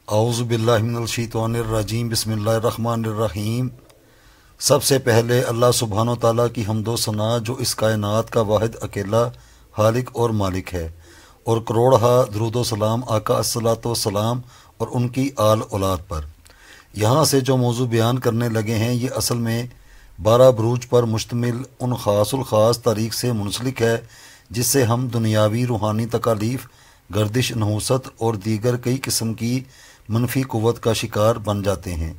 औज़ु बिल्लाहि मिनल शैतानिर रजीम बिस्मिल्लाहिर रहमानिर रहीम। सबसे पहले अल्लाह सुब्हानो ताला की हम्दो सना जो इस कायनात का वाहिद अकेला हालिक और मालिक है, और करोड़हा दरूदो सलाम आका अस्सलातो सलाम और उनकी आल औलाद पर। यहाँ से जो मौजू बयान करने लगे हैं ये असल में 12 बुरूज पर मुश्तमिल उन ख़ासुल ख़ास तारीख से मुंसलिक है जिससे हम दुनियावी रूहानी तकालीफ, गर्दिश, नहूसत और दीगर कई किस्म की मनफी क़ुव्वत का शिकार बन जाते हैं,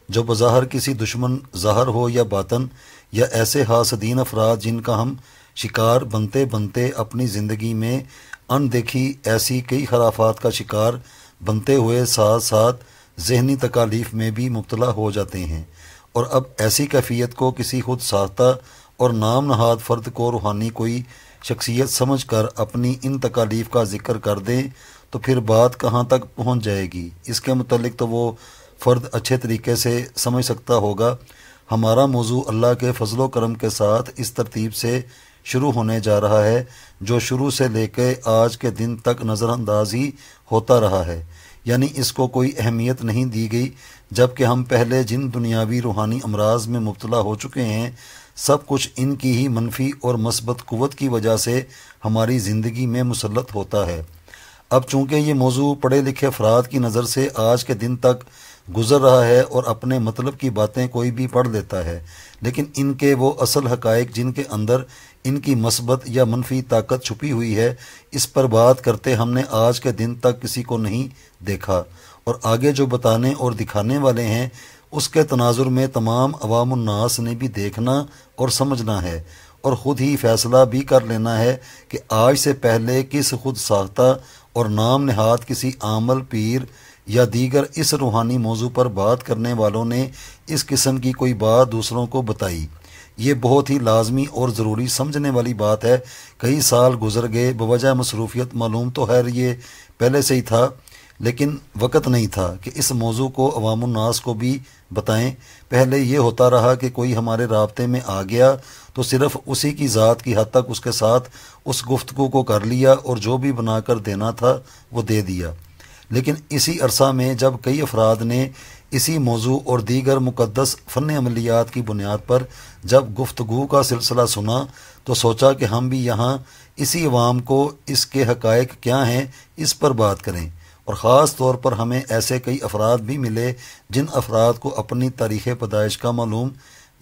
जो बज़ाहिर किसी दुश्मन ज़ाहिर हो या बातन, या ऐसे हासदीन अफराद जिनका हम शिकार बनते बनते अपनी ज़िंदगी में अनदेखी ऐसी कई खराफात का शिकार बनते हुए साथ साथ ज़हनी तकालीफ में भी मुब्तला हो जाते हैं। और अब ऐसी कैफियत को किसी खुद साख्ता और नाम नहाद फ़र्द को रूहानी कोई शख्सियत समझ कर अपनी इन तकालीफ का ज़िक्र कर दें तो फिर बात कहाँ तक पहुँच जाएगी, इसके मुतल्लिक तो वो फ़र्द अच्छे तरीके से समझ सकता होगा। हमारा मौजू अल्लाह के फ़ज़लो करम के साथ इस तरतीब से शुरू होने जा रहा है जो शुरू से लेकर आज के दिन तक नज़रअंदाज ही होता रहा है, यानी इसको कोई अहमियत नहीं दी गई, जबकि हम पहले जिन दुनियावी रूहानी अमराज में मुब्तला हो चुके हैं सब कुछ इनकी ही मनफी और मस्बत क़ुव्वत की वजह से हमारी ज़िंदगी में मुसल्लत होता है। अब चूँकि ये मौजू पढ़े लिखे अफराद की नज़र से आज के दिन तक गुज़र रहा है और अपने मतलब की बातें कोई भी पढ़ लेता है, लेकिन इनके वो असल हक़ाइक़ जिनके अंदर इनकी मस्बत या मनफी ताकत छुपी हुई है, इस पर बात करते हमने आज के दिन तक किसी को नहीं देखा, और आगे जो बताने और दिखाने वाले हैं उसके तनाजुर में तमाम अवामुन्नास ने भी देखना और समझना है और ख़ुद ही फ़ैसला भी कर लेना है कि आज से पहले किस खुद साख्ता और नाम नहाद किसी आमल, पीर या दीगर इस रूहानी मौजू पर बात करने वालों ने इस किस्म की कोई बात दूसरों को बताई। ये बहुत ही लाजमी और ज़रूरी समझने वाली बात है। कई साल गुजर गए, बवजह मसरूफ़ियत, मालूम तो है ये पहले से ही था, लेकिन वक़्त नहीं था कि इस मौजू को अवामुन्नास को भी बताएं। पहले ये होता रहा कि कोई हमारे राब्ते में आ गया तो सिर्फ़ उसी की ज़ात की हद तक उसके साथ उस गुफ्तगू को कर लिया और जो भी बनाकर देना था वो दे दिया। लेकिन इसी अरसा में जब कई अफराद ने इसी मौजू और दीगर मुक़द्दस फ़न अमलियात की बुनियाद पर जब गुफ्तगू का सिलसिला सुना तो सोचा कि हम भी यहाँ इसी अवाम को इसके हक़ाइक़ क्या हैं इस पर बात करें। और ख़ास तौर पर हमें ऐसे कई अफराद भी मिले जिन अफराद को अपनी तारीख़ पैदाइश का मालूम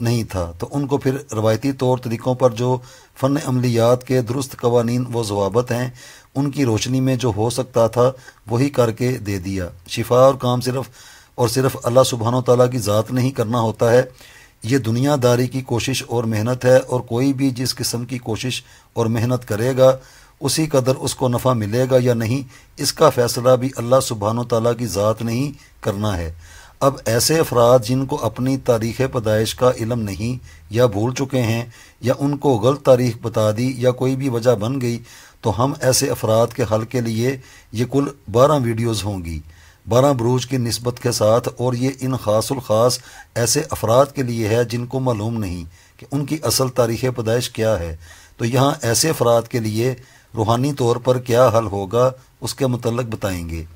नहीं था, तो उनको फिर रवायती तौर तरीक़ों पर जो फ़न अमलियात के दुरुस्त कवानीन व ज़वाबत हैं उनकी रोशनी में जो हो सकता था वही करके दे दिया। शिफा और काम सिर्फ़ अल्लाह सुब्हानो ताला की ज़ात नहीं करना होता है, ये दुनियादारी की कोशिश और मेहनत है, और कोई भी जिस किस्म की कोशिश और मेहनत करेगा उसी कदर उसको नफ़ा मिलेगा या नहीं, इसका फ़ैसला भी अल्लाह सुब्हानो ताला की ज़ात ने ही करना है। अब ऐसे अफराद जिनको अपनी तारीख़ पैदाइश का इल्म नहीं या भूल चुके हैं या उनको गलत तारीख़ बता दी या कोई भी वजह बन गई, तो हम ऐसे अफराद के हल के लिए ये कुल 12 वीडियोज़ होंगी 12 बुरूज की निस्बत के साथ, और ये इन ख़ासुल ख़ास ऐसे अफराद के लिए है जिनको मालूम नहीं कि उनकी असल तारीख़ पैदाइश क्या है। तो यहाँ ऐसे अफराद के लिए रूहानी तौर पर क्या हल होगा उसके मुतल्लिक़ बताएंगे।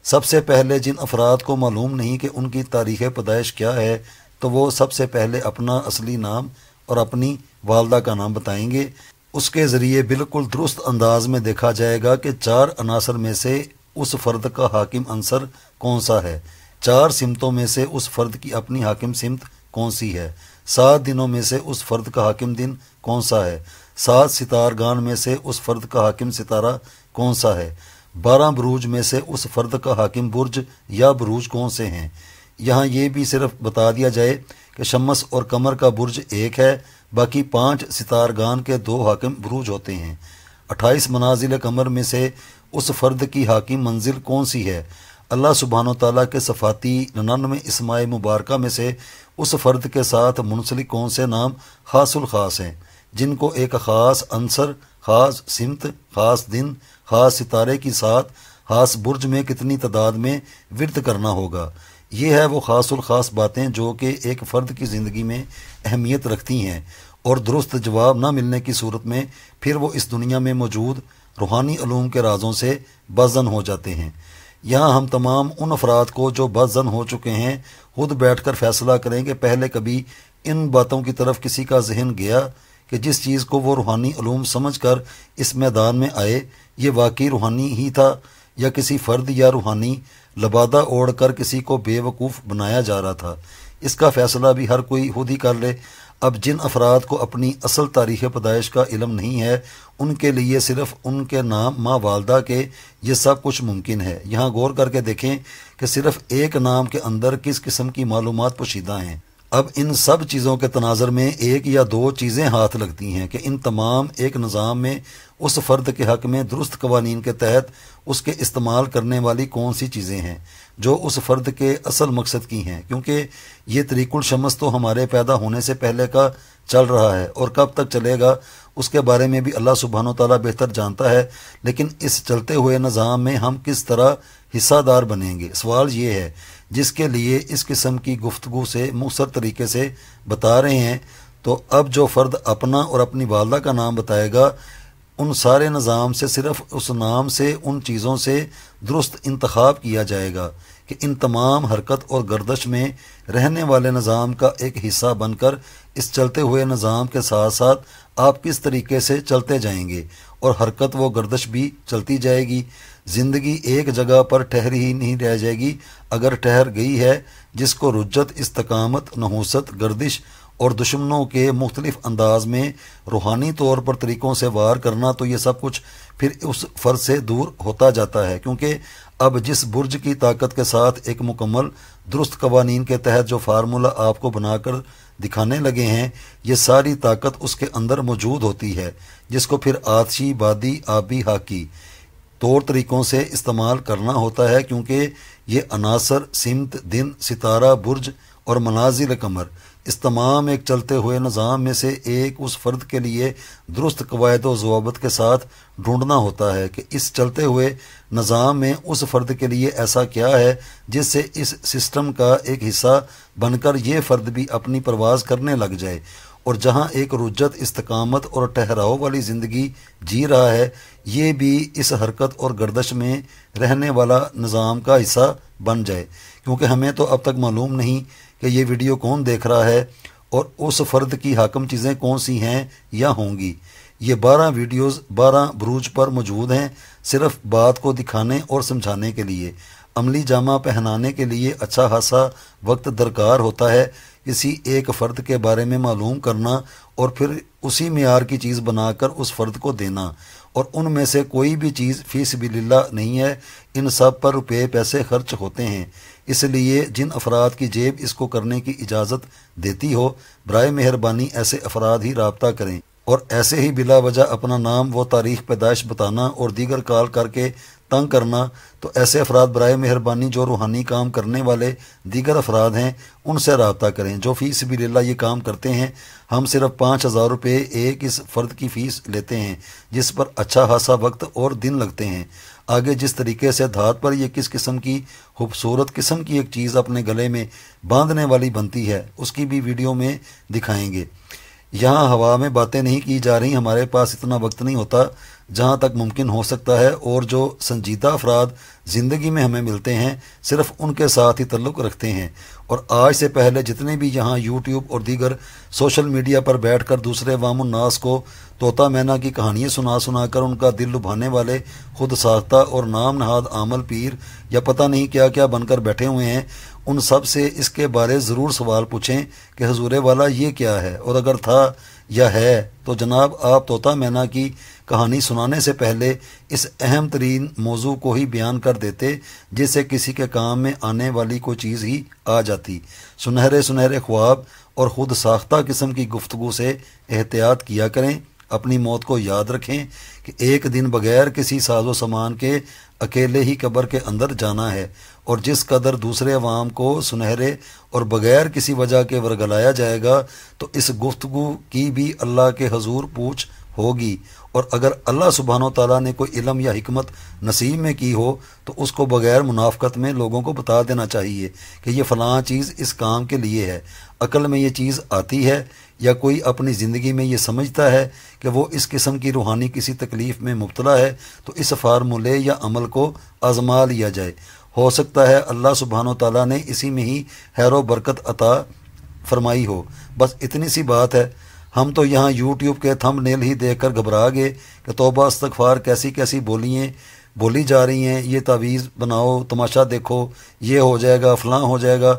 सबसे पहले जिन अफराद को मालूम नहीं कि उनकी तारीख़ पैदाइश क्या है, तो वो सबसे पहले अपना असली नाम और अपनी वालदा का नाम बताएंगे। उसके ज़रिए बिल्कुल दुरुस्त अंदाज में देखा जाएगा कि 4 अनासर में से उस फ़र्द का हाकिम अंसर कौन सा है, 4 सिमतों में से उस फ़र्द की अपनी हाकिम सिमत कौन सी है, 7 दिनों में से उस फ़र्द का हाकिम दिन कौन सा है, 7 सितारगान में से उस फ़र्द का हाकिम सितारा कौन सा है, 12 बुरूज में से उस फ़र्द का हाकिम बुर्ज या बुरूज कौन से हैं। यहाँ ये भी सिर्फ बता दिया जाए कि शम्स और कमर का बुर्ज एक है, बाकी 5 सितारगान के 2 हाकिम बुरूज होते हैं। 28 मनाजिल कमर में से उस फ़र्द की हाकिम मंजिल कौन सी है। अल्लाह सुब्हानो ताला के सफ़ाती 99 इसमाए मुबारका में से उस फ़र्द के साथ मुंसलिक कौन से नाम ख़ासुल ख़ास हैं, जिनको एक ख़ास अंसर, ख़ास सिमत, ख़ास दिन, ख़ास सितारे की साथ ख़ास बुर्ज में कितनी तादाद में विर्द करना होगा। ये है वो ख़ासुल ख़ास बातें जो कि एक फ़र्द की ज़िंदगी में अहमियत रखती हैं, और दुरुस्त जवाब न मिलने की सूरत में फिर वो इस दुनिया में मौजूद रूहानी उलूम के राज़ों से बाज़न हो जाते हैं। यहाँ हम तमाम उन अफराद को जो बदज़न हो चुके हैं खुद बैठ कर फैसला करें कि पहले कभी इन बातों की तरफ किसी का जहन गया कि जिस चीज़ को वो रूहानी उलूम समझ कर इस मैदान में आए ये वाकई रूहानी ही था या किसी फ़र्द या रूहानी लबादा ओढ़ कर किसी को बेवकूफ़ बनाया जा रहा था। इसका फ़ैसला भी हर कोई खुद ही कर ले। अब जिन अफराद को अपनी असल तारीख़ पैदाइश का इल्म नहीं है उनके लिए सिर्फ़ उनके नाम माँ वालदा के ये सब कुछ मुमकिन है। यहाँ गौर करके देखें कि सिर्फ़ एक नाम के अंदर किस किस्म की मालूमात पोशीदा हैं। अब इन सब चीज़ों के तनाज़र में एक या दो चीज़ें हाथ लगती हैं कि इन तमाम एक निज़ाम में उस फ़र्द के हक़ में दुरुस्त कवानीन के तहत उसके इस्तेमाल करने वाली कौन सी चीज़ें हैं जो उस फ़र्द के असल मकसद की हैं, क्योंकि ये तरीक़ुल शमस तो हमारे पैदा होने से पहले का चल रहा है और कब तक चलेगा उसके बारे में भी अल्लाह सुब्हानो तआला बेहतर जानता है। लेकिन इस चलते हुए निज़ाम में हम किस तरह हिस्सादार बनेंगे, सवाल ये है जिसके लिए इस किस्म की गुफ्तगू से मुख्तसर तरीके से बता रहे हैं। तो अब जो फ़र्द अपना और अपनी वालदा का नाम बताएगा उन सारे निज़ाम से सिर्फ उस नाम से उन चीज़ों से दुरुस्त इंतखाब किया जाएगा कि इन तमाम हरकत और गर्दश में रहने वाले निज़ाम का एक हिस्सा बनकर इस चलते हुए निज़ाम के साथ साथ आप किस तरीके से चलते जाएंगे और हरकत व गर्दश भी चलती जाएगी। ज़िंदगी एक जगह पर ठहरी ही नहीं रह जाएगी, अगर ठहर गई है जिसको रुज्जत, इस्तकामत, नहूसत, गर्दिश और दुश्मनों के मुख्तलिफ अंदाज में रूहानी तौर पर तरीक़ों से वार करना, तो ये सब कुछ फिर उस फ़र्ज से दूर होता जाता है। क्योंकि अब जिस बुर्ज की ताकत के साथ एक मुकम्मल दुरुस्त कवानीन के तहत जो फार्मूला आपको बनाकर दिखाने लगे हैं ये सारी ताकत उसके अंदर मौजूद होती है, जिसको फिर आतशी, बादी, आबी, हाकी तौर तरीक़ों से इस्तेमाल करना होता है। क्योंकि ये अनासर, सिमत, दिन, सितारा, बुर्ज और मनाजिल कमर इस तमाम एक चलते हुए निज़ाम में से एक उस फ़र्द के लिए दुरुस्त कवायद व ज़वाबित के साथ ढूंढना होता है कि इस चलते हुए निज़ाम में उस फ़र्द के लिए ऐसा क्या है जिससे इस सिस्टम का एक हिस्सा बनकर ये फ़र्द भी अपनी परवाज़ करने लग जाए और जहाँ एक रुज्जत, इस्तकामत और ठहराव वाली ज़िंदगी जी रहा है ये भी इस हरकत और गर्दश में रहने वाला निज़ाम का हिस्सा बन जाए। क्योंकि हमें तो अब तक मालूम नहीं कि ये वीडियो कौन देख रहा है और उस फ़र्द की हाकम चीज़ें कौन सी हैं या होंगी। ये 12 वीडियोज़ 12 बुरूज पर मौजूद हैं, सिर्फ बात को दिखाने और समझाने के लिए। अमली जामा पहनाने के लिए अच्छा खासा वक्त दरकार होता है किसी एक फ़र्द के बारे में मालूम करना और फिर उसी मियार की चीज़ बनाकर उस फ़र्द को देना, और उनमें से कोई भी चीज़ फ़ी सबिलिल्लाह नहीं है, इन सब पर रुपये पैसे खर्च होते हैं। इसलिए जिन अफराद की जेब इसको करने की इजाज़त देती हो बराए मेहरबानी ऐसे अफराद ही राब्ता करें, और ऐसे ही बिला वजह अपना नाम व तारीख़ पैदाइश बताना और दीगर कॉल करके तंग करना, तो ऐसे अफराद बराए मेहरबानी जो रूहानी काम करने वाले दीगर अफराद हैं उनसे रब्ता करें जो फ़ी सबिलिल्लाह ये काम करते हैं। हम सिर्फ 5,000 रुपये एक इस फ़र्द की फ़ीस लेते हैं जिस पर अच्छा खासा वक्त और दिन लगते हैं। आगे जिस तरीके से धात पर यह किस किस्म की खूबसूरत किस्म की एक चीज़ अपने गले में बांधने वाली बनती है उसकी भी वीडियो में दिखाएंगे। यहाँ हवा में बातें नहीं की जा रही, हमारे पास इतना वक्त नहीं होता जहाँ तक मुमकिन हो सकता है, और जो संजीदा अफराद ज़िंदगी में हमें मिलते हैं सिर्फ उनके साथ ही तल्लुक़ रखते हैं। और आज से पहले जितने भी यहाँ यूट्यूब और दीगर सोशल मीडिया पर बैठकर दूसरे वामुन्नास को तोता मैना की कहानियाँ सुना कर उनका दिल लुभाने वाले खुद साख्ता और नाम नहाद आमल पीर या पता नहीं क्या क्या बनकर बैठे हुए हैं, उन सब से इसके बारे ज़रूर सवाल पूछें कि हुजूरे वाला ये क्या है, और अगर था या है तो जनाब आप तोता मैना की कहानी सुनाने से पहले इस अहम तरीन मौजू को ही बयान कर देते जिससे किसी के काम में आने वाली कोई चीज़ ही आ जाती। सुनहरे सुनहरे ख्वाब और ख़ुद साख्ता किस्म की गुफ्तगू से एहतियात किया करें। अपनी मौत को याद रखें कि एक दिन बग़ैर किसी साजो सामान के अकेले ही कब्र के अंदर जाना है, और जिस कदर दूसरे अवाम को सुनहरे और बग़ैर किसी वजह के वरगलाया जाएगा तो इस गुफ्तगू की भी अल्लाह के हजूर पूछ ہوگی، اور اگر اللہ سبحانہ و تعالیٰ نے کوئی علم یا حکمت نصیب میں کی ہو تو اس کو بغیر منافقت میں لوگوں کو بتا دینا چاہیے کہ یہ فلاں چیز اس کام کے لیے ہے۔ عقل میں یہ چیز آتی ہے یا کوئی اپنی زندگی میں یہ سمجھتا ہے کہ وہ اس قسم کی روحانی کسی تکلیف میں مبتلا ہے تو اس فارمولے یا عمل کو آزما لیا جائے، ہو سکتا ہے اللہ سبحانہ و تعالیٰ نے اسی میں ہی خیر و برکت عطا فرمائی ہو۔ بس اتنی سی بات ہے۔ ہم تو یہاں یوٹیوب کے تھمب نیل ہی دیکھ کر گھبرا گئے کہ توبہ استغفار کیسی کیسی بولی جا رہی ہیں، یہ تعویذ بناؤ، تماشا دیکھو، یہ ہو جائے گا، فلاں ہو جائے گا،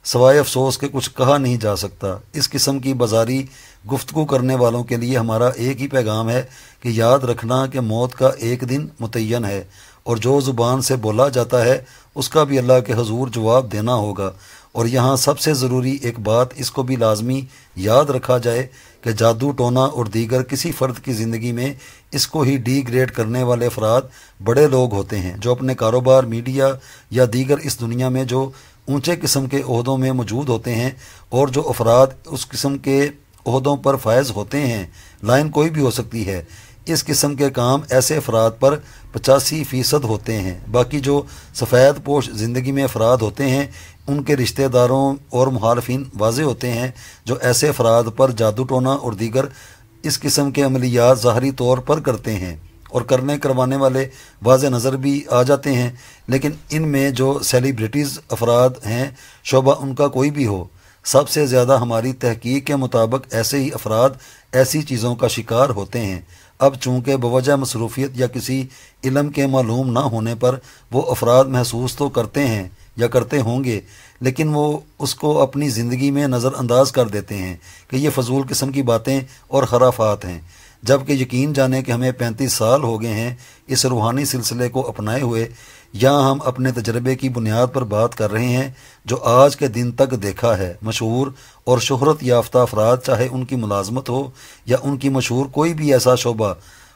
سوائے افسوس کے کچھ کہا نہیں جا سکتا۔ اس قسم کی بازاری گفتگو کرنے والوں کے لیے ہمارا ایک ہی پیغام ہے کہ یاد رکھنا کہ موت کا ایک دن متعین ہے، اور جو زبان سے بولا جاتا ہے اس کا بھی اللہ کے حضور جواب دینا ہوگا۔ اور یہاں سب سے ضروری ایک بات اس کو بھی لازمی یاد رکھا جائے کہ جادو ٹونا اور دیگر کسی فرد کی زندگی میں اس کو ہی ڈی گریڈ کرنے والے افراد بڑے لوگ ہوتے ہیں، جو اپنے کاروبار، میڈیا یا دیگر اس دنیا میں جو اونچے قسم کے عہدوں میں موجود ہوتے ہیں، اور جو افراد اس قسم کے عہدوں پر فائز ہوتے ہیں، لائن کوئی بھی ہو سکتی ہے، اس قسم کے کام ایسے افراد پر 85% ہوتے ہیں۔ باقی جو سفید پوش زندگی میں افراد ہوتے ہیں ان کے رشتہ داروں اور محالفین واضح ہوتے ہیں جو ایسے افراد پر جادو ٹونا اور دیگر اس قسم کے عملیات ظاہری طور پر کرتے ہیں، اور کروانے والے واضح نظر بھی آ جاتے ہیں، لیکن ان میں جو سیلیبریٹیز افراد ہیں، شعبہ ان کا کوئی بھی ہو، سب سے زیادہ ہماری تحقیق کے مطابق ایسے ہی افراد ایسی چیزوں کا شکار ہوتے ہیں۔ اب چونکہ بوجہ مصروفیت یا کسی علم کے معلوم نہ ہونے پر وہ افراد محسوس تو کرتے ہیں یا کرتے ہوں گے، لیکن وہ اس کو اپنی زندگی میں نظر انداز کر دیتے ہیں کہ یہ فضول قسم کی باتیں اور خرافات ہیں، جبکہ یقین جانے کہ ہمیں 35 سال ہو گئے ہیں اس روحانی سلسلے کو اپنائے ہوئے۔ یہاں ہم اپنے تجربے کی بنیاد پر بات کر رہے ہیں جو آج کے دن تک دیکھا ہے۔ مشہور اور شہرت یافتہ افراد، چاہے ان کی ملازمت ہو یا ان کی مشہور کوئی بھی ایسا شعبہ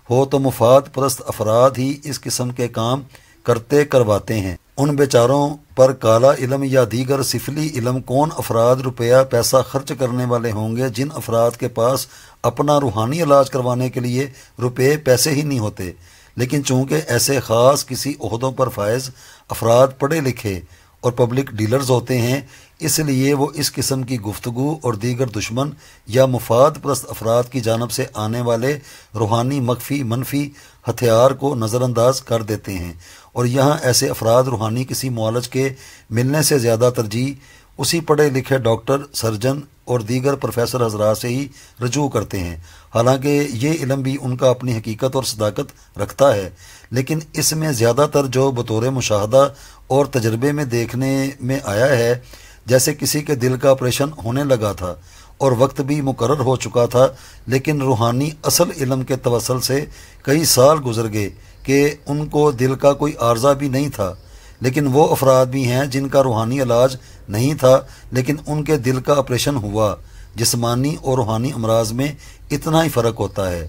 ہو، تو مفاد پرست افراد ہی اس قسم کے کام کرواتے ہیں۔ ان بیچاروں پر کالا علم یا دیگر سفلی علم کون افراد روپیہ پیسہ خرچ کرنے والے ہوں گے جن افراد کے پاس اپنا روحانی علاج کروانے کے لیے روپے پیسے ہی نہیں ہوتے، لیکن چونکہ ایسے خاص کسی عہدوں پر فائز افراد پڑھے لکھے اور پبلک ڈیلرز ہوتے ہیں، اس لیے وہ اس قسم کی گفتگو اور دیگر دشمن یا مفاد پرست افراد کی جانب سے آنے والے روحانی منفی ہتھیار کو نظر انداز کر دیتے ہیں، اور یہاں ایسے افراد روحانی کسی معالج کے ملنے سے زیادہ ترجیح اسی پڑھے لکھے ڈاکٹر، سرجن اور دیگر پروفیسر حضرات سے ہی رجوع کرتے ہیں۔ حالانکہ یہ علم بھی ان کا اپنی حقیقت اور صداقت رکھتا ہے، لیکن اس میں زیادہ تر جو بطور مشاہدہ اور تجربے میں دیکھنے میں آیا ہے، جیسے کسی کے دل کا آپریشن ہونے لگا تھا اور وقت بھی مقرر ہو چکا تھا، لیکن روحانی اصل علم کے توسل سے کئی سال گزر گئے کہ ان کو دل کا کوئی عارضہ بھی نہیں تھا، لیکن وہ افراد بھی ہیں جن کا روحانی علاج نہیں تھا لیکن ان کے دل کا آپریشن ہوا۔ جسمانی اور روحانی امراض میں اتنا ہی فرق ہوتا ہے۔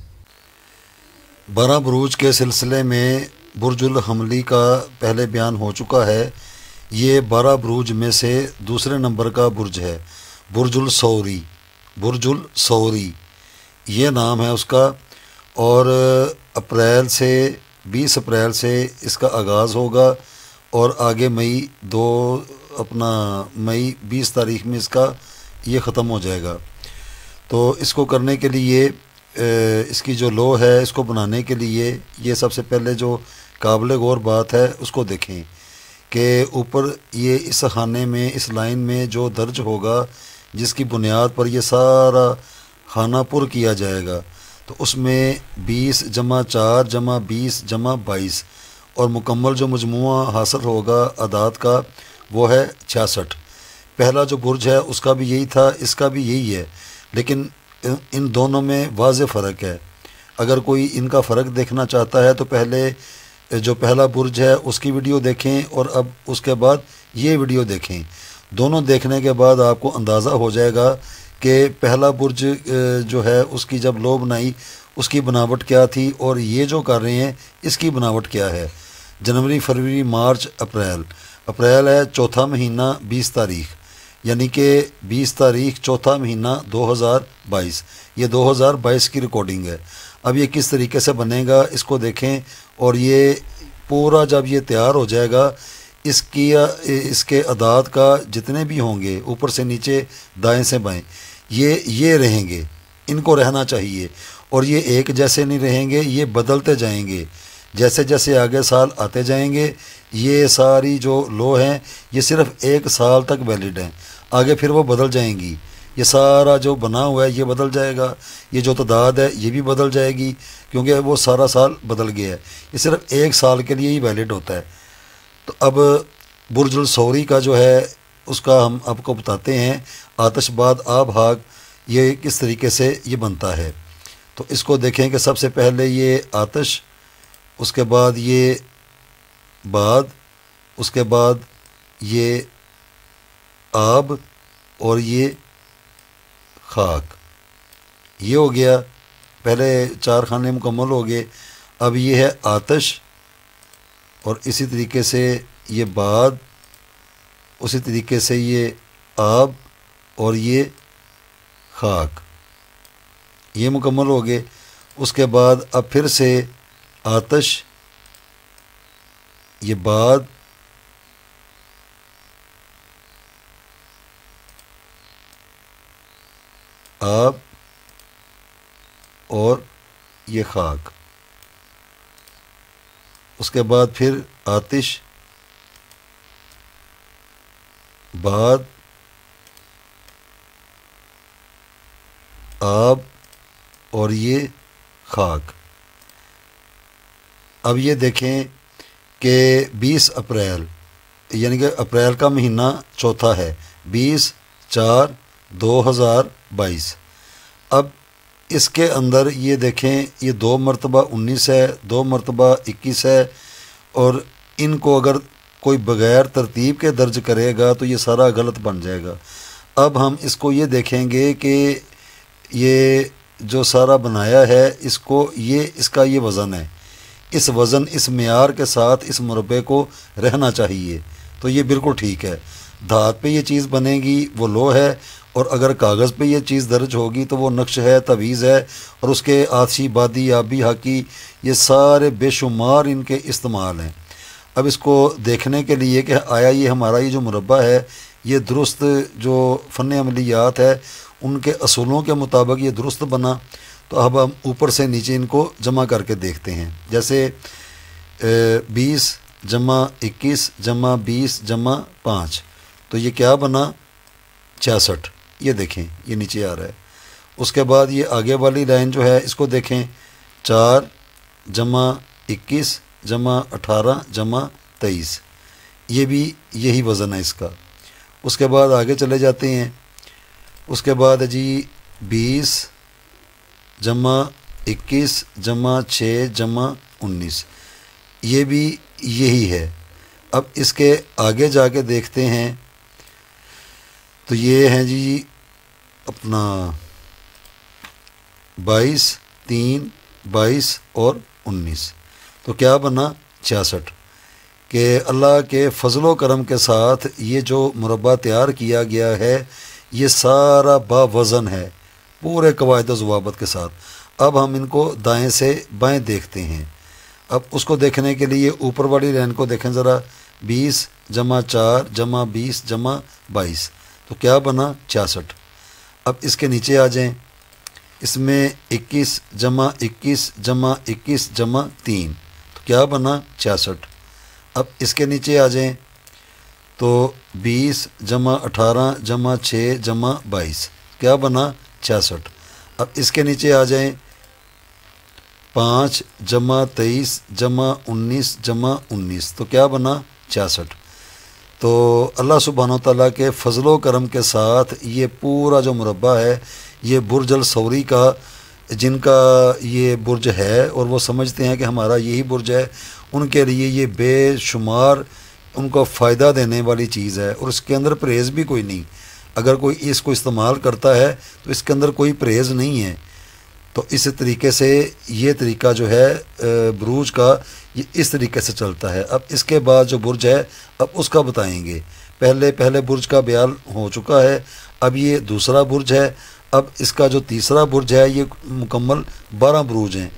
12 بروج کے سلسلے میں برج الحملی کا پہلے بیان ہو چکا ہے۔ یہ 12 بروج میں سے دوسرے نمبر کا برج ہے، برج الثوری یہ نام ہے اس کا، اور 20 اپریل سے اس کا آغاز ہوگا اور آگے مئی 20 تاریخ میں اس کا یہ ختم ہو جائے گا۔ تو اس کو کرنے کے لیے اس کی جو لو ہے، اس کو بنانے کے لیے یہ سب سے پہلے جو قابل غور بات ہے اس کو دیکھیں کہ اوپر یہ اس خانے میں، اس لائن میں جو درج ہوگا جس کی بنیاد پر یہ سارا خانہ پر کیا جائے گا، تو اس میں 20 + 4 + 20 + 22 اور مکمل جو مجموعہ حاصل ہوگا اعداد کا وہ ہے 66۔ پہلا جو برج ہے اس کا بھی یہی تھا، اس کا بھی یہی ہے، لیکن ان دونوں میں واضح فرق ہے۔ اگر کوئی ان کا فرق دیکھنا چاہتا ہے تو پہلے جو پہلا برج ہے اس کی ویڈیو دیکھیں اور اب اس کے بعد یہ ویڈیو دیکھیں۔ دونوں دیکھنے کے بعد آپ کو اندازہ ہو جائے گا کہ پہلا برج جو ہے اس کی جب لو بنائی اس کی بناوٹ کیا تھی اور یہ جو کر رہے ہیں اس کی بناوٹ کیا ہے۔ جنوری، فروری، مارچ، اپریل ہے چوتھا مہینہ 20 تاریخ، یعنی کہ 20 تاریخ چوتھا مہینہ 2022، یہ 2022 کی ریکارڈنگ ہے۔ اب یہ کس طریقے سے بنے گا اس کو دیکھیں، اور یہ پورا جب یہ تیار ہو جائے گا، اس کے اعداد کا جتنے بھی ہوں گے اوپر سے نیچے دائیں سے بائیں یہ رہیں گے، ان کو رہنا چاہیے، اور یہ ایک جیسے نہیں رہیں گے، یہ بدلتے جائیں گے جیسے جیسے آگے سال آتے جائیں گے۔ یہ ساری جو لو ہیں یہ صرف 1 سال تک ویلڈ ہیں، آگے پھر وہ بدل جائیں گی۔ یہ سارا جو بنا ہوا ہے یہ بدل جائے گا، یہ جو تعداد ہے یہ بھی بدل جائے گی، کیونکہ وہ سارا سال بدل گیا ہے۔ یہ صرف 1 سال کے لیے ہی ویلڈ ہوتا ہے۔ تو اب برج الثوری کا جو ہے اس کا ہم آپ کو بتاتے ہیں، آتش بعد آب ہاگ یہ کس طریقے سے یہ بنتا ہے۔ تو اس کو دیکھیں کہ سب سے پہلے یہ آتش، اس کے بعد یہ بعد، اس کے بعد یہ آب، اور یہ خاک، یہ ہو گیا۔ پہلے 4 خانے مکمل ہو گئے۔ اب یہ ہے آتش، اور اسی طریقے سے یہ بعد، اسی طریقے سے یہ آب، اور یہ خاک، یہ مکمل ہو گئے۔ اس کے بعد اب پھر سے آتش، یہ بعد، آب، اور یہ خاک، اس کے بعد پھر آتش، بعد، آب، اور یہ خاک۔ اب یہ دیکھیں کہ 20 اپریل، یعنی کہ اپریل کا مہینہ چوتھا ہے، 20/4/2022۔ اب اس کے اندر یہ دیکھیں یہ 2 مرتبہ 19 ہے، 2 مرتبہ 21 ہے، اور ان کو اگر کوئی بغیر ترتیب کے درج کرے گا تو یہ سارا غلط بن جائے گا۔ اب ہم اس کو یہ دیکھیں گے کہ یہ جو سارا بنایا ہے اس کا یہ وزن ہے، اس وزن اس معیار کے ساتھ اس مربع کو رہنا چاہیے، تو یہ بالکل ٹھیک ہے۔ دھات پہ یہ چیز بنے گی وہ لو ہے، اور اگر کاغذ پہ یہ چیز درج ہوگی تو وہ نقش ہے، تعویذ ہے، اور اس کے آتشی، بادی، آبی، حاکی، یہ سارے بے شمار ان کے استعمال ہیں۔ اب اس کو دیکھنے کے لیے کہ آیا یہ ہمارا یہ جو مربع ہے یہ درست جو فن عملیات ہے ان کے اصولوں کے مطابق یہ درست بنا، تو اب ہم اوپر سے نیچے ان کو جمع کر کے دیکھتے ہیں۔ جیسے 20 جمع 21 جمع 20 جمع 5، تو یہ کیا بنا؟ 66۔ یہ دیکھیں یہ نیچے آ رہا ہے۔ اس کے بعد یہ آگے والی لائن جو ہے اس کو دیکھیں، 4 جمع 21 جمع 18 جمع 23، یہ بھی یہی وزن ہے اس کا۔ اس کے بعد آگے چلے جاتے ہیں۔ اس کے بعد جی 20 جمع 21 جمع 6 جمع 19، یہ بھی یہی ہے۔ اب اس کے آگے جا کے دیکھتے ہیں تو یہ ہیں جی اپنا 22 3 22 اور 19، تو کیا بنا؟ 66۔ کہ اللہ کے فضل و کرم کے ساتھ یہ جو مربع تیار کیا گیا ہے یہ سارا با وزن ہے، پورے قواعد و ضوابط کے ساتھ۔ اب ہم ان کو دائیں سے بائیں دیکھتے ہیں۔ اب اس کو دیکھنے کے لیے اوپر والی لائن کو دیکھیں ذرا، 20 جمع 4 جمع 20 جمع 22، تو کیا بنا؟ 66۔ اب اس کے نیچے آ جائیں، اس میں 21 جمع 21 جمع 21 جمع 3، تو کیا بنا؟ 66۔ اب اس کے نیچے آ جائیں تو 20 جمع 18 جمع 6 جمع 22، کیا بنا؟ 66۔ اب اس کے نیچے آ جائیں 5 جمع 23 جمع 19 جمع 19، تو کیا بنا؟ 66۔ تو اللہ سبحانہ و تعالیٰ کے فضل و کرم کے ساتھ یہ پورا جو مربع ہے یہ برج الثوری کا، جن کا یہ برج ہے اور وہ سمجھتے ہیں کہ ہمارا یہی برج ہے، ان کے لیے یہ بے شمار ان کو فائدہ دینے والی چیز ہے، اور اس کے اندر پرہیز بھی کوئی نہیں۔ اگر کوئی اس کو استعمال کرتا ہے تو اس کے اندر کوئی پرہیز نہیں ہے۔ تو اس طریقے سے یہ طریقہ جو ہے بروج کا یہ اس طریقے سے چلتا ہے۔ اب اس کے بعد جو برج ہے اب اس کا بتائیں گے۔ پہلے برج کا بیان ہو چکا ہے، اب یہ دوسرا برج ہے۔ اب اس کا جو تیسرا برج ہے یہ مکمل 12 بروج ہیں۔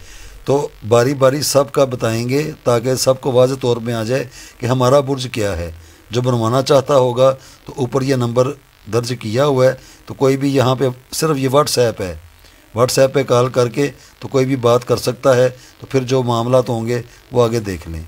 تو باری باری سب کا بتائیں گے تاکہ سب کو واضح طور میں آ جائے کہ ہمارا برج کیا ہے۔ جو بنوانا چاہتا ہوگا تو اوپر یہ نمبر درج کیا ہوا ہے، تو کوئی بھی یہاں پہ صرف یہ واٹس ایپ ہے، واٹس ایپ پہ کال کر کے تو کوئی بھی بات کر سکتا ہے، تو پھر جو معاملات ہوں گے وہ آگے دیکھ لیں۔